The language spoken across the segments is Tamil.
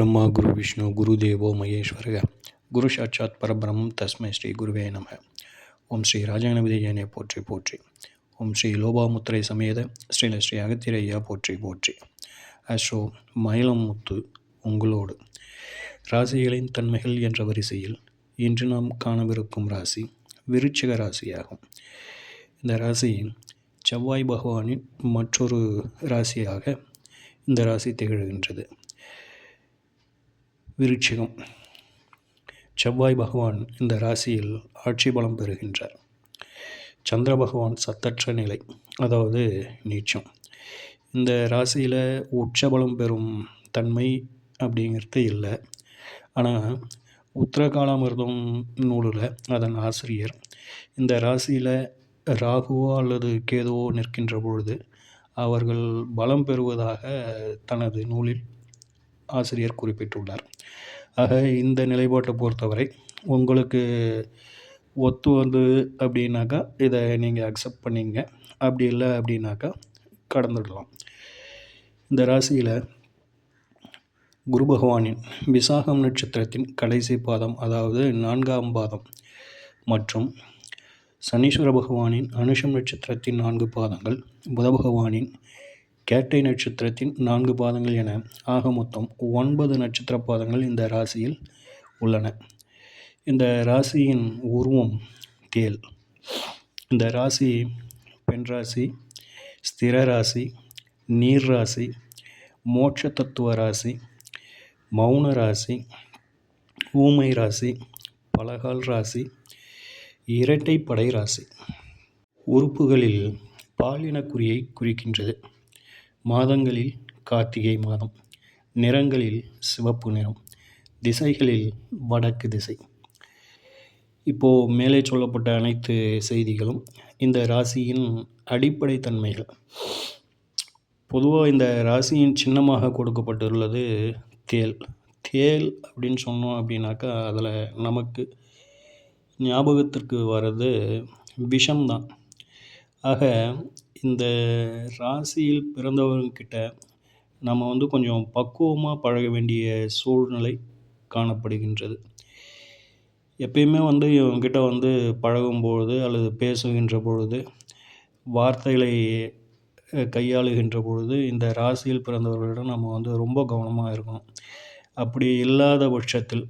பிரம்மா குரு விஷ்ணு குரு தேவோ மகேஸ்வரக குரு சாட்சாத் பரபிரம்மம் தஸ்மை ஸ்ரீ குருவே நம. ஓம் ஸ்ரீ ராஜகணபதியனை போற்றி போற்றி. ஓம் ஸ்ரீ லோபாமுத்திரை சமேத ஸ்ரீ அகத்திரையா போற்றி போற்றி. அஸ்ரோ மயிலம் முத்து உங்களோடு. ராசிகளின் தன்மைகள் என்ற வரிசையில் இன்று நாம் காணவிருக்கும் ராசி விருச்சிக ராசியாகும். இந்த ராசி செவ்வாய் பகவானின் மற்றொரு ராசியாக இந்த ராசி திகழ்கின்றது. விருச்சிகம், செவ்வாய் பகவான் இந்த ராசியில் ஆட்சி பலம் பெறுகின்றார். சந்திர பகவான் சத்தற்ற நிலை, அதாவது நீச்சம். இந்த ராசியில் உச்சபலம் பெறும் தன்மை அப்படிங்கிறது இல்லை. ஆனால் உத்தரகாலாமிர்தம் நூலில் அதன் ஆசிரியர் இந்த ராசியில் ராகுவோ அல்லது கேதுவோ நிற்கின்ற பொழுது அவர்கள் பலம் பெறுவதாக தனது நூலில் ஆசிரியர் குறிப்பிட்டுள்ளார். ஆக இந்த நிலைப்பாட்டை பொறுத்தவரை உங்களுக்கு ஒத்து வந்தது அப்படின்னாக்கா இதை நீங்கள் அக்செப்ட் பண்ணிங்க, அப்படி இல்லை அப்படின்னாக்கா கடந்துடலாம். இந்த ராசியில் குரு பகவானின் விசாகம் நட்சத்திரத்தின் கடைசி பாதம், அதாவது 4ஆம் பாதம், மற்றும் சனீஸ்வர பகவானின் அனுஷம் நட்சத்திரத்தின் 4 பாதங்கள், புத பகவானின் கேட்டை நட்சத்திரத்தின் 4 பாதங்கள் என ஆக மொத்தம் 9 நட்சத்திர பாதங்கள் இந்த ராசியில் உள்ளன. இந்த ராசியின் உருவம் தேல். இந்த ராசி பெண் ராசி, ஸ்திர ராசி, நீர் ராசி, மோட்ச தத்துவ ராசி, மௌன ராசி, ஊமை ராசி, பலகால் ராசி, இரட்டைப்படை ராசி. உறுப்புகளில் பாலினக்குறியை குறிக்கின்றது. மாதங்களில் கார்த்திகை மாதம், நிறங்களில் சிவப்பு நிறம், திசைகளில் வடக்கு திசை. இப்போது மேலே சொல்லப்பட்ட அனைத்து செய்திகளும் இந்த ராசியின் அடிப்படை தன்மைகள். பொதுவாக இந்த ராசியின் சின்னமாக கொடுக்கப்பட்டுள்ளது தேல். தேல் அப்படின்னு சொன்னோம் அப்படின்னாக்கா அதில் நமக்கு ஞாபகத்திற்கு வர்றது விஷம்தான். ஆக இந்த ராசியில் பிறந்தவர்கிட்ட நம்ம கொஞ்சம் பக்குவமாக பழக வேண்டிய சூழ்நிலை காணப்படுகின்றது. எப்பயுமே இவங்ககிட்ட பழகும்பொழுது அல்லது பேசுகின்ற பொழுது, வார்த்தைகளை கையாளுகின்ற பொழுது இந்த ராசியில் பிறந்தவர்களிடம் நம்ம ரொம்ப கவனமாக இருக்கணும். அப்படி இல்லாத பட்சத்தில்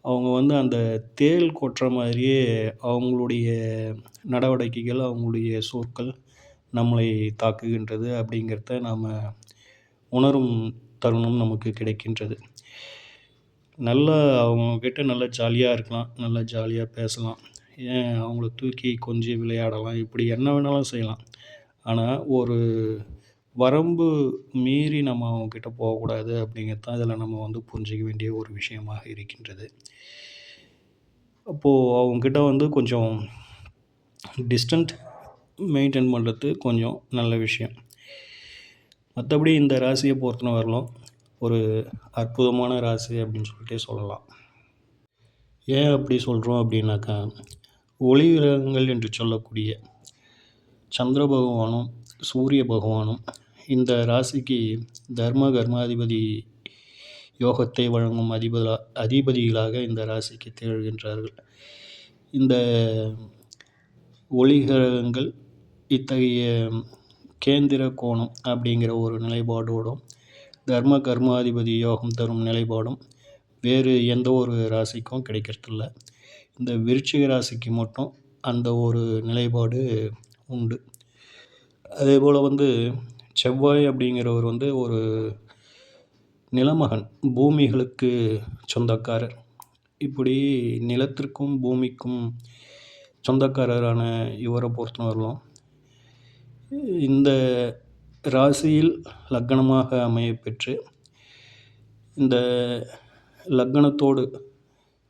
அவங்க அந்த தேள் கொட்டுற மாதிரியே அவங்களுடைய நடவடிக்கைகள், அவங்களுடைய சொற்கள் நம்மளை தாக்குகின்றது அப்படிங்கிறத நாம் உணரும் தருணம் நமக்கு கிடைக்கின்றது. நல்லா அவங்கக்கிட்ட நல்லா ஜாலியாக இருக்கலாம், நல்லா ஜாலியாக பேசலாம், ஏன் அவங்கள தூக்கி கொஞ்சி விளையாடலாம், இப்படி என்ன வேணாலும் செய்யலாம். ஆனால் ஒரு வரம்பு மீறி நம்ம அவங்கக்கிட்ட போகக்கூடாது அப்படிங்கிறது தான் இதில் நம்ம புரிஞ்சிக்க வேண்டிய ஒரு விஷயமாக இருக்கின்றது. அப்போது அவங்கக்கிட்ட கொஞ்சம் டிஸ்டன்ட் மெயின்டைன் பண்ணுறது கொஞ்சம் நல்ல விஷயம். மற்றபடி இந்த ராசியை பொறுத்தன வரலாம் ஒரு அற்புதமான ராசி அப்படின்னு சொல்லிட்டே சொல்லலாம். ஏன் அப்படி சொல்கிறோம் அப்படின்னாக்கா, ஒளி கிரகங்கள் என்று சொல்லக்கூடிய சந்திர பகவானும் சூரிய பகவானும் இந்த ராசிக்கு தர்ம கர்மாதிபதி யோகத்தை வழங்கும் அதிபதிகளாக இந்த ராசிக்கு திகழ்கின்றார்கள். இந்த ஒளி கிரகங்கள் இத்தகைய கேந்திர கோணம் அப்படிங்கிற ஒரு நிலைப்பாடோடும் தர்ம கர்மாதிபதி யோகம் தரும் நிலைப்பாடும் வேறு எந்த ஒரு ராசிக்கும் கிடைக்கிறதில்ல. இந்த விருச்சிக ராசிக்கு மட்டும் அந்த ஒரு நிலைப்பாடு உண்டு. அதே போல் செவ்வாய் அப்படிங்கிறவர் ஒரு நிலமகன், பூமிகளுக்கு சொந்தக்காரர். இப்படி நிலத்திற்கும் பூமிக்கும் சொந்தக்காரரான இவரை பொறுத்தவரையிலும் இந்த ராசியில் லக்னமாக அமையப்பெற்று இந்த லக்னத்தோடு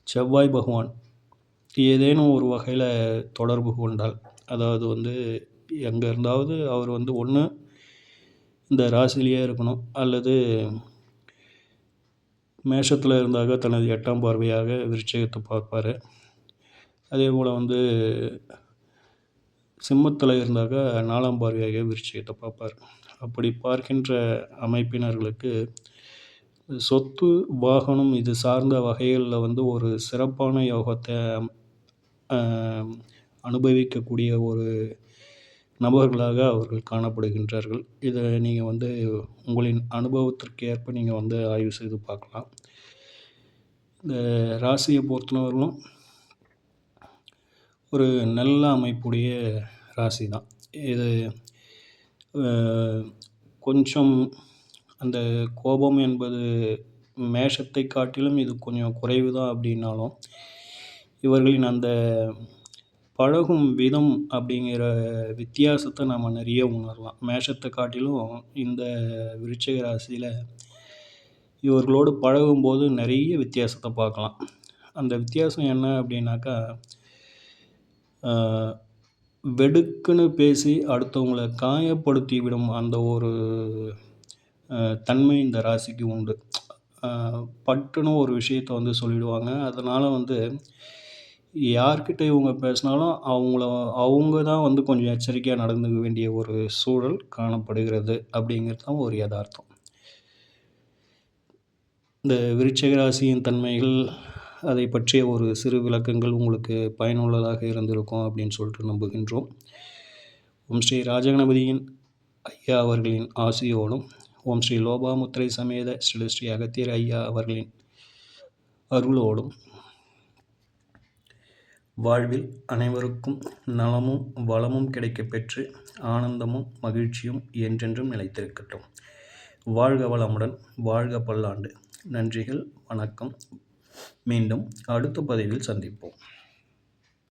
செவ்வாய் பகவான் ஏதேனும் ஒரு வகையில் தொடர்பு கொண்டால், அதாவது எங்கே இருந்தாவது அவர் ஒன்று இந்த ராசியிலேயே இருக்கணும், அல்லது மேஷத்தில் இருந்தாக தனது 8ஆம் பார்வையாக விருச்சிகத்தை பார்ப்பார். அதே போல் சிம்மத்தில் இருந்தாக்க 4ஆம் பார்வையாக விருச்சிகத்தை பார்ப்பார். அப்படி பார்க்கின்ற அமைப்பினர்களுக்கு சொத்து, வாகனம் இது சார்ந்த வகைகளில் வந்து ஒரு சிறப்பான யோகத்தை அனுபவிக்கக்கூடிய ஒரு நபர்களாக அவர்கள் காணப்படுகின்றார்கள். இதை நீங்கள் வந்து உங்களின் அனுபவத்திற்கு ஏற்ப நீங்கள் வந்து ஆய்வு செய்து பார்க்கலாம். இந்த ராசியை பொறுத்தவரையிலும் ஒரு நல்ல அமைப்புடைய ராசி தான் இது. கொஞ்சம் அந்த கோபம் என்பது மேஷத்தை காட்டிலும் இது கொஞ்சம் குறைவு தான் அப்படின்னாலும், இவர்களின் அந்த பழகும் விதம் அப்படிங்கிற வித்தியாசத்தை நம்ம நிறைய உணரலாம். மேஷத்தை காட்டிலும் இந்த விருச்சிக ராசியில் இவர்களோடு பழகும்போது நிறைய வித்தியாசத்தை பார்க்கலாம். அந்த வித்தியாசம் என்ன அப்படின்னாக்கா, வெடுக்குன்னு பேசி அடுத்தவங்களை காயப்படுத்தி விடும் அந்த ஒரு தன்மை இந்த ராசிக்கு உண்டு. பட்டுன்னு ஒரு விஷயத்தை வந்து சொல்லிடுவாங்க. அதனால் வந்து யார்கிட்ட இவங்க பேசினாலும் அவங்க தான் வந்து கொஞ்சம் எச்சரிக்கையாக நடந்துக்க வேண்டிய ஒரு சூழல் காணப்படுகிறது அப்படிங்கிறது தான் ஒரு யதார்த்தம். இந்த விருச்சிக ராசியின் தன்மைகள், அதை பற்றிய ஒரு சிறு விளக்கங்கள் உங்களுக்கு பயனுள்ளதாக இருந்திருக்கும் அப்படின்னு சொல்லிட்டு நம்புகின்றோம். ஓம் ஸ்ரீ ராஜகணபதியின் ஐயா அவர்களின் ஆசியோடும், ஓம் ஸ்ரீ லோபாமுத்திரை சமேத ஸ்ரீ அகத்தியர் ஐயா அவர்களின் அருளோடும் வாழ்வில் அனைவருக்கும் நலமும் வளமும் கிடைக்கப் பெற்று ஆனந்தமும் மகிழ்ச்சியும் என்றென்றும் நிலைத்திருக்கட்டும். வாழ்க வளமுடன், வாழ்க பல்லாண்டு. நன்றிகள், வணக்கம். மீண்டும் அடுத்த பதிவில் சந்திப்போம்.